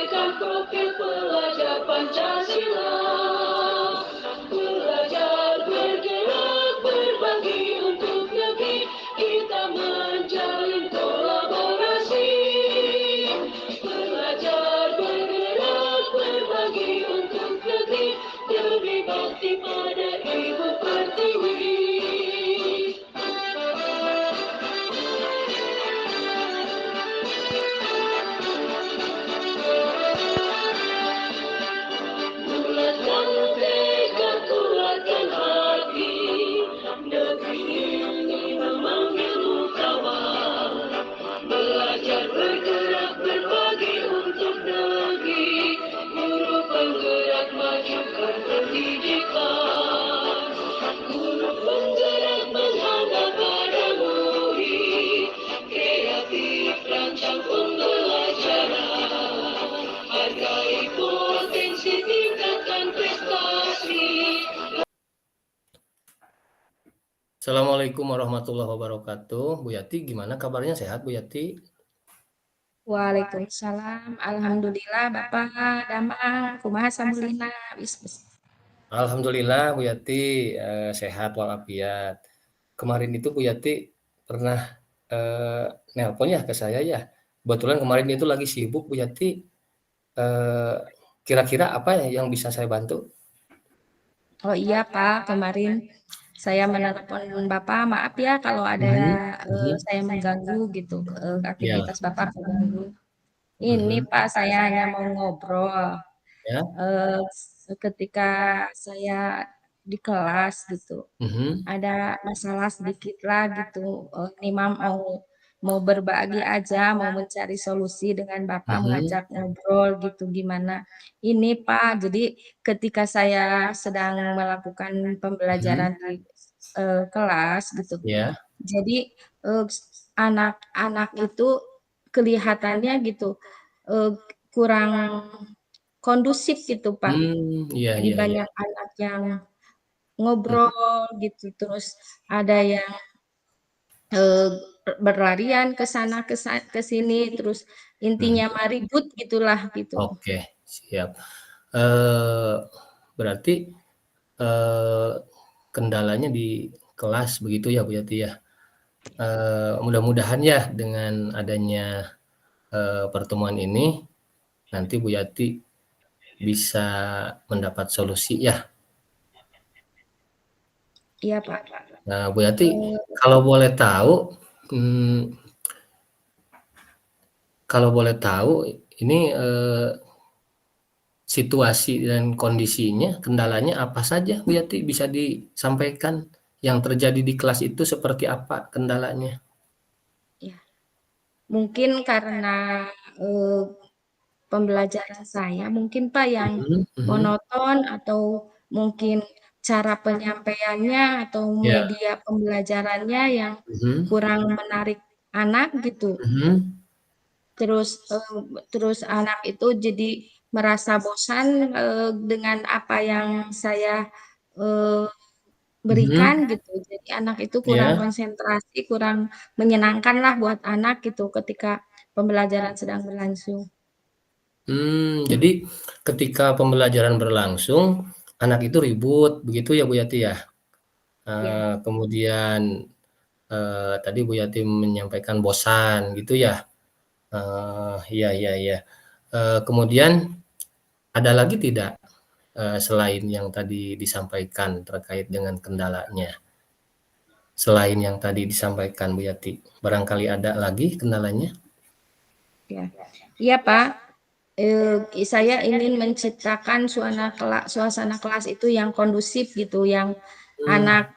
menyesuaikan profil pelajar Pancasila. Belajar, bergerak, berbagi untuk negeri, kita menjalin kolaborasi. Belajar, bergerak, berbagi untuk negeri, demi bakti pada Ibu Pertiwi. Bulatkan tekad, kuatkan hati, negeri ini memanggilmu kawan. Belajar, bergerak, berbagi untuk negeri, guru penggerak majukan pendidikan. Guru penggerak menghadap pada murid, kreatif rancang pembelajaran. Hargai potensi, tingkatkan prestasi. Assalamualaikum warahmatullahi wabarakatuh. Bu Yati, gimana kabarnya? Sehat, Bu Yati? Waalaikumsalam. Alhamdulillah Bapak Damang kumaha samulina. Alhamdulillah, Bu Yati sehat walafiat. Kemarin itu Bu Yati pernah nelpon ya ke saya ya. Kebetulan kemarin itu lagi sibuk Bu Yati. Kira-kira apa ya yang bisa saya bantu? Oh iya Pak, kemarin saya menelepon Bapak. Maaf ya kalau ada saya mengganggu gitu, Ya, aktivitas Bapak terganggu. Ini mhm, Pak, saya hanya mau ngobrol. ya, Eh, Ketika saya di kelas gitu, mhm, ada masalah sedikit lah gitu. Ini mau mau berbagi aja, mau mencari solusi dengan Bapak, mhm, mengajak ngobrol gitu gimana. Ini Pak, jadi ketika saya sedang melakukan mhm, pembelajaran di kelas gitu, ya, jadi eh, anak-anak itu kelihatannya gitu eh, kurang kondusif gitu Pak. iya Jadi iya iya, banyak anak yang mhm, ngobrol gitu, terus ada yang eh, berlarian ke sana ke sini, terus intinya mhm. mah ribut gitulah gitu. Oke, siap. Eee, Berarti, eee, kendalanya di kelas begitu ya, Bu Yati ya? Mudah-mudahan ya dengan adanya, pertemuan ini, nanti Bu Yati bisa mendapat solusi ya. Iya Pak. Nah, Bu Yati, Eh, kalau boleh tahu, mmm, kalau boleh tahu ini, situasi dan kondisinya, kendalanya apa saja Bu Yati? Bisa disampaikan yang terjadi di kelas itu seperti apa kendalanya? ya, mungkin karena eh, pembelajaran saya mungkin Pak yang Mhm mhm, monoton atau mungkin cara penyampaiannya atau iya, media pembelajarannya yang mhm kurang menarik anak gitu. mhm Terus anak itu jadi merasa bosan dengan apa yang saya eh, berikan mhm, gitu. Jadi anak itu kurang iya, konsentrasi, kurang menyenangkan lah buat anak gitu ketika pembelajaran sedang berlangsung. jadi ketika pembelajaran berlangsung, anak itu ribut begitu ya Bu Yati ya? Ya, Kemudian, tadi Bu Yati menyampaikan bosan gitu ya? Iya iya iya. Kemudian ada lagi tidak, selain yang tadi disampaikan terkait dengan kendalanya? Selain yang tadi disampaikan Bu Yati, barangkali ada lagi kendalanya? ya. Iya, Pak. Saya ingin menciptakan suasana kelas itu yang kondusif gitu, yang Mmm, anak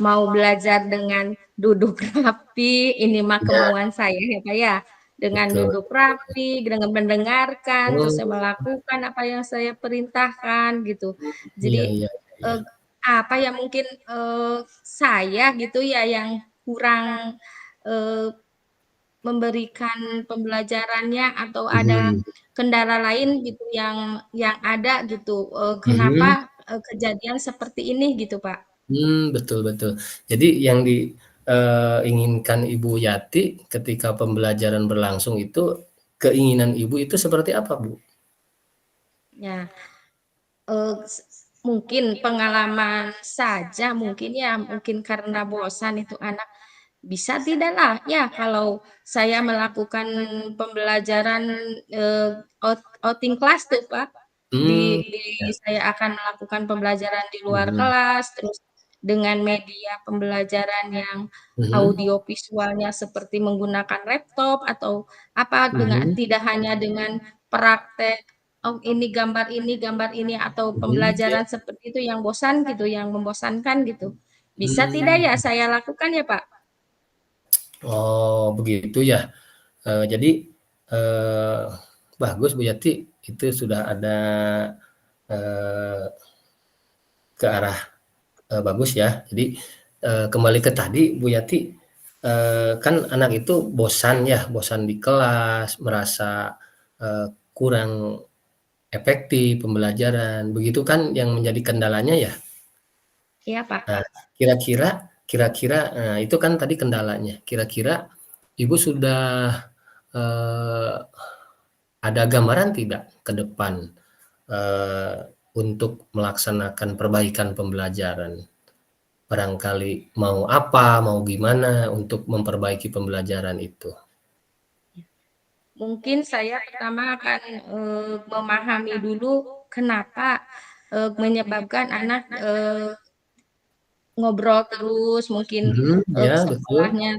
mau belajar dengan duduk rapi. Ini mah iya, kemauan saya ya, Pak ya. Dengan betul. duduk rapi, dengan mendengarkan, terus saya Oh, melakukan apa yang saya perintahkan gitu. iya Jadi iya iya. eh, apa ya mungkin saya gitu ya yang kurang eh, memberikan pembelajarannya atau ada Mhm kendala lain gitu yang ada gitu, kenapa, mhm, kejadian seperti ini gitu, Pak? betul betul. Jadi yang inginkan Ibu Yati ketika pembelajaran berlangsung itu keinginan Ibu itu seperti apa, Bu? Ya, mungkin pengalaman saja mungkin ya, mungkin karena bosan itu anak bisa tidaklah ya kalau saya melakukan pembelajaran, outing kelas tuh, Pak. Hmm, ya. Saya akan melakukan pembelajaran di luar Mhm. kelas, terus dengan media pembelajaran yang Mhm. audio visualnya seperti menggunakan laptop atau apa, Mhm. tidak hanya dengan praktek, oh gambar ini, atau Mhm, ya. pembelajaran seperti itu yang bosan gitu, yang membosankan gitu. Bisa tidak Mmm. ya saya lakukan ya, Pak? Oh, begitu ya. Jadi, eee, bagus Bu Yati, itu sudah ada, eee, ke arah, bagus ya. Jadi, kembali ke tadi Bu Yati, kan anak itu bosan ya, bosan di kelas, merasa, kurang efektif pembelajaran, begitu kan yang menjadi kendalanya ya? Iya, Pak. Nah, kira-kira, itu kan tadi kendalanya. Kira-kira Ibu sudah, eee, ada gambaran tidak ke depan, eee, untuk melaksanakan perbaikan pembelajaran? Barangkali mau apa, mau gimana untuk memperbaiki pembelajaran itu? Mungkin saya pertama akan, memahami dulu kenapa, menyebabkan anak, ngobrol terus, mungkin, Mhm, ya betul. sekolahnya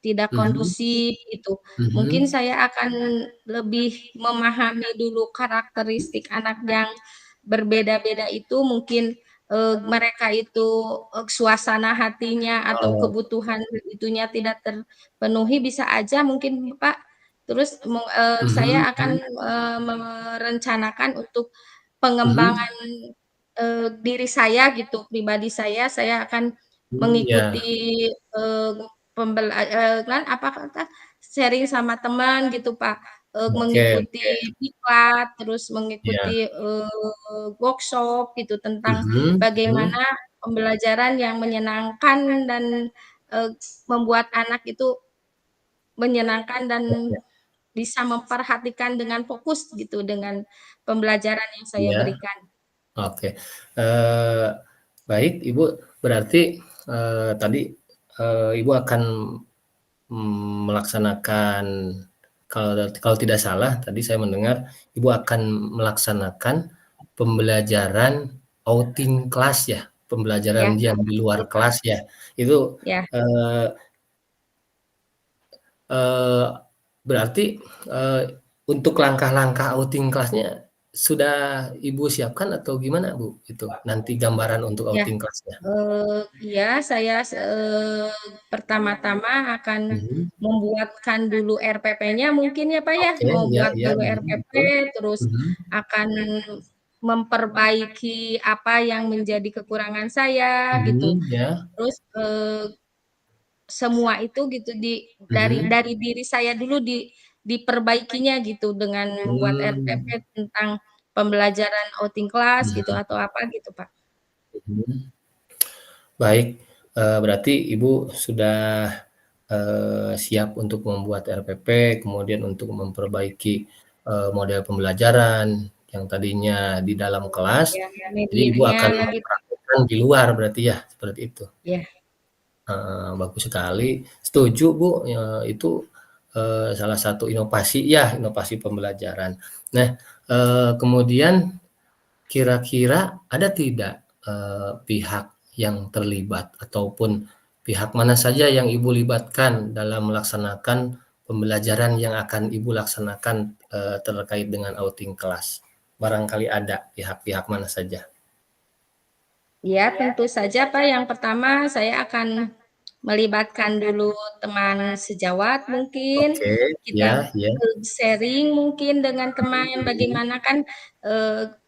tidak Mhm. kondusif gitu. Mungkin Mhm. saya akan lebih memahami dulu karakteristik anak yang berbeda-beda itu, mungkin, mereka itu, suasana hatinya atau Oh. kebutuhan itunya tidak terpenuhi bisa aja mungkin, Pak. Terus Mhm. saya akan, Mhm. merencanakan untuk Mhm. pengembangan diri saya gitu, pribadi saya akan Ya. mengikuti, kan apa kata, sharing sama teman gitu, Pak, Oke, mengikuti oke. diklat, terus Iya. mengikuti, workshop gitu tentang Mhm. Mhm. bagaimana pembelajaran yang menyenangkan dan, eee, membuat anak itu menyenangkan dan Oke. bisa memperhatikan dengan fokus gitu, dengan pembelajaran yang saya Iya. berikan. Oke, eee, baik Ibu, berarti, tadi, Ibu akan, melaksanakan kalau tidak salah tadi saya mendengar Ibu akan melaksanakan pembelajaran outing kelas ya? Pembelajaran Ya, yang di luar betul, Pak. kelas ya? Itu, Ya. eee eee, berarti, eee, untuk langkah-langkah outing kelasnya sudah Ibu siapkan atau gimana Bu, itu nanti gambaran untuk Ya, outing kelasnya? iya saya pertama-tama akan Mhm. membuatkan dulu RPP-nya mungkin ya, Pak, ya, Oke, iya, membuat iya, dulu mhm, RPP, betul. terus Mhm. akan memperbaiki apa yang menjadi kekurangan saya gitu. Mhm, ya. Terus, semua itu gitu Mhm. dari diri saya dulu diperbaikinya gitu dengan membuat RPP Mmm. tentang pembelajaran outing kelas gitu Mhm. atau apa gitu, Pak. Mhm. Baik, berarti Ibu sudah, siap untuk membuat RPP, kemudian untuk memperbaiki, model pembelajaran yang tadinya di dalam kelas, Ya, jadi Ibu medianya akan gitu. mempraktekkan di luar berarti ya, seperti itu? Ya. Bagus sekali, setuju Bu, itu, salah satu inovasi ya, inovasi pembelajaran. Nah, kemudian kira-kira ada tidak, pihak yang terlibat ataupun pihak mana saja yang Ibu libatkan dalam melaksanakan pembelajaran yang akan Ibu laksanakan, terkait dengan outing kelas? Barangkali ada pihak-pihak mana saja? Ya, tentu saja, Pak, yang pertama saya akan melibatkan dulu teman sejawat mungkin, Oke, kita, ya, ya. sharing mungkin dengan teman Mhm. bagaimana kan,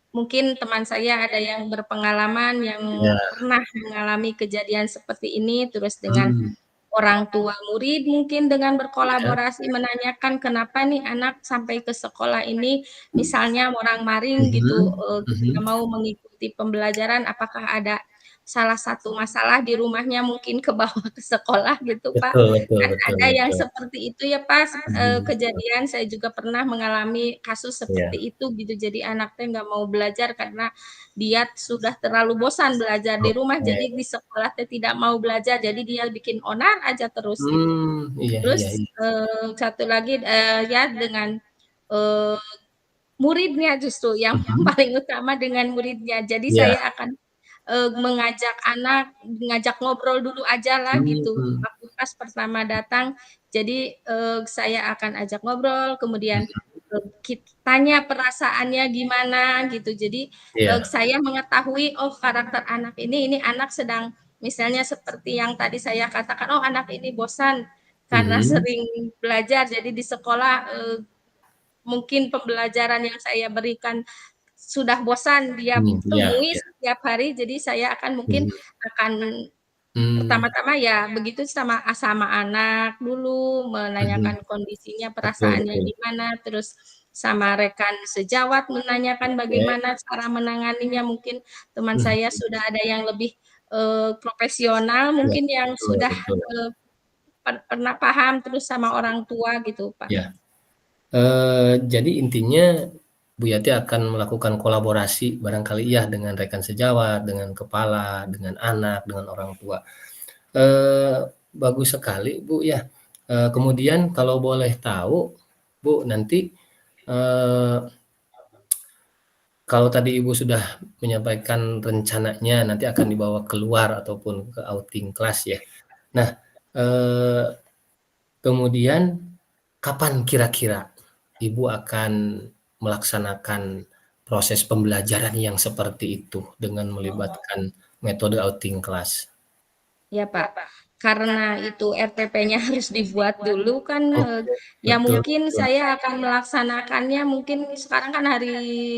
mungkin teman saya ada yang berpengalaman, yang Iya. pernah mengalami kejadian seperti ini, terus dengan Mmm. orang tua murid mungkin dengan Iya. berkolaborasi menanyakan kenapa nih anak sampai ke sekolah ini, misalnya morang-maring gitu, Mhm. tidak Mhm. mau mengikuti pembelajaran, apakah ada salah satu masalah di rumahnya mungkin kebawa ke sekolah gitu, Pak. Betul betul Kan betul ada yang betul. seperti itu ya, Pak, Betul. kejadian saya juga pernah mengalami kasus Iya. seperti itu gitu. Jadi anak teh nggak mau belajar karena dia sudah terlalu bosan belajar di rumah, Oke. jadi di sekolah teh tidak mau belajar, jadi dia bikin onar aja terus gitu. Iya iya Terus, iya. satu lagi, ya dengan, eee, muridnya justru yang Mhm. paling utama dengan muridnya. Jadi Iya. saya akan, mengajak anak, ngajak ngobrol dulu ajalah gitu, Mhm. waktu pas pertama datang. Jadi, saya akan ajak ngobrol, kemudian, Mhm. tanya perasaannya gimana gitu. Jadi, Iya. saya mengetahui, oh karakter anak ini anak sedang misalnya seperti yang tadi saya katakan, oh anak ini bosan karena Mhm. sering belajar, jadi di sekolah, mungkin pembelajaran yang saya berikan sudah bosan dia Iya temui iya. setiap hari, jadi saya akan mungkin Mhm. akan Mmm. pertama-tama ya begitu sama anak dulu, Mhm. menanyakan kondisinya, Betul perasaannya betul. gimana, terus sama rekan sejawat menanyakan Oke. bagaimana cara menanganinya. Mungkin teman Mhm. saya sudah ada yang lebih, profesional, Iya, mungkin yang betul sudah, betul. pernah paham, terus sama orang tua gitu, Pak. Iya. Jadi intinya Bu Yati akan melakukan kolaborasi barangkali ya dengan rekan sejawat, dengan kepala, dengan anak, dengan orang tua. Bagus sekali Bu ya. Kemudian kalau boleh tahu Bu nanti, eee, kalau tadi Ibu sudah menyampaikan rencananya nanti akan dibawa keluar ataupun ke outing kelas ya. Nah, eee, kemudian kapan kira-kira Ibu akan melaksanakan proses pembelajaran yang seperti itu dengan melibatkan metode outing kelas? Ya, Pak. Karena itu RPP-nya harus dibuat dulu kan, Oke, ya betul mungkin betul. saya akan melaksanakannya mungkin sekarang kan hari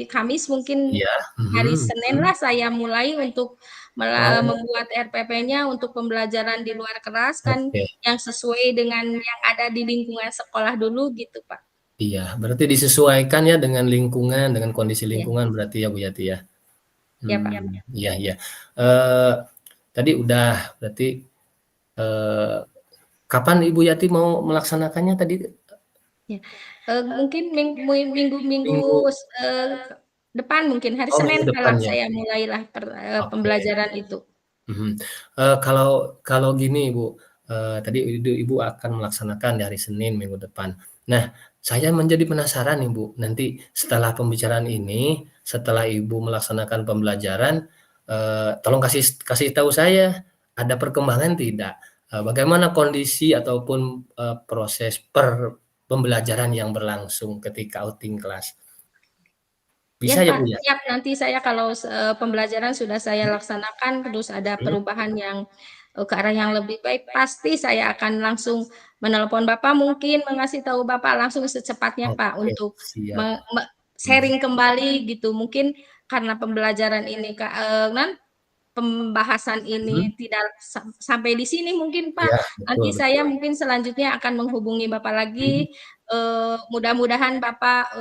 Kamis, mungkin Iya, hari mhm Senin mhm. lah saya mulai untuk Oh, membuat RPP-nya untuk pembelajaran di luar kelas kan, oke. yang sesuai dengan yang ada di lingkungan sekolah dulu gitu, Pak. Iya, berarti disesuaikan ya dengan lingkungan, dengan kondisi Iya, lingkungan berarti ya, Bu Yati ya? iya, Pak. Iya iya. Eee, Tadi udah berarti, eee, kapan Ibu Yati mau melaksanakannya tadi? Iya, mungkin minggu-minggu Minggu depan mungkin, hari oh Senin minggu depan lah ya? saya mulailah Oke. pembelajaran itu. Mhm. Kalau kalau gini Bu, tadi Ibu akan melaksanakan di hari Senin minggu depan. Nah, saya menjadi penasaran nih Bu, nanti setelah pembicaraan ini, setelah Ibu melaksanakan pembelajaran, tolong kasih kasih tahu saya, ada perkembangan tidak? Bagaimana kondisi ataupun, proses pembelajaran yang berlangsung ketika outing kelas? Iya, Bisa ya Pak, Bu ya? siap nanti saya kalau pembelajaran sudah saya laksanakan, terus ada Mhm. perubahan yang, ke arah yang lebih baik, pasti saya akan langsung menelepon Bapak, mungkin mengasih tahu Bapak langsung secepatnya, Pak, Oke, untuk siap. me me Mhm. sharing kembali gitu. Mungkin karena pembelajaran ini, pembahasan Mhm. ini tidak sampai di sini mungkin, Pak. Iya, betul Nanti betul. saya mungkin selanjutnya akan menghubungi Bapak Mhm. lagi, mudah-mudahan Bapak,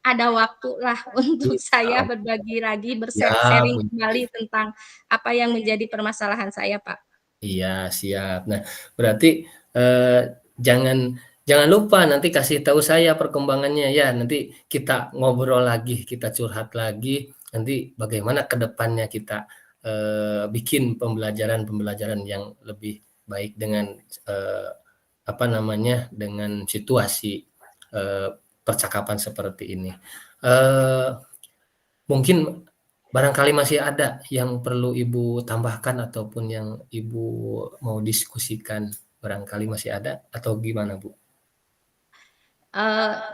ada waktulah untuk saya Siap berbagi lagi, siap, sharing Bu. kembali tentang apa yang menjadi permasalahan saya, Pak. Iya, siap. Nah, berarti, eee, jangan jangan lupa nanti kasih tahu saya perkembangannya ya, nanti kita ngobrol lagi, kita curhat lagi, nanti bagaimana ke depannya kita, bikin pembelajaran-pembelajaran yang lebih baik dengan, eee, apa namanya, dengan situasi, eee, percakapan seperti ini. Eee Mungkin barangkali masih ada yang perlu Ibu tambahkan ataupun yang Ibu mau diskusikan, barangkali masih ada atau gimana, Bu?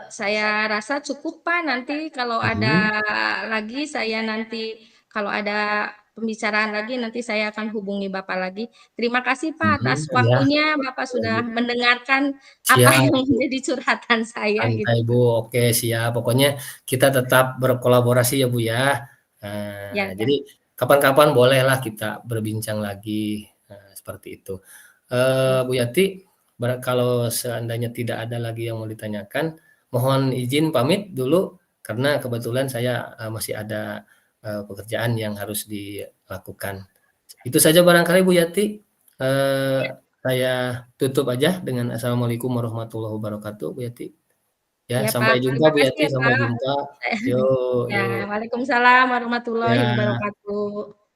Saya rasa cukup, Pak, nanti kalau Mhm. ada lagi saya nanti kalau ada pembicaraan lagi nanti saya akan hubungi Bapak lagi. Terima kasih, Pak, Mhm, atas iya, waktunya, Bapak boleh, sudah Bu. mendengarkan apa Siap, yang Bu, menjadi curhatan saya santai, gitu, Bu, Pak. oke siap, pokoknya kita tetap berkolaborasi ya, Bu, ya. Ya, Jadi kapan-kapan bolehlah kita berbincang lagi, seperti itu. ya. Bu Yati, kalau seandainya tidak ada lagi yang mau ditanyakan, mohon izin pamit dulu karena kebetulan saya, masih ada, pekerjaan yang harus dilakukan. Itu saja barangkali Bu Yati, eee, Ya, saya tutup aja dengan Assalamualaikum warahmatullahi wabarakatuh, Bu Yati. Ya, ya Pak, sampai jumpa terima Bu kasih Yati, ya sampai Pak. jumpa. Yuk Ya, yuk. waalaikumsalam warahmatullahi Ya. wabarakatuh.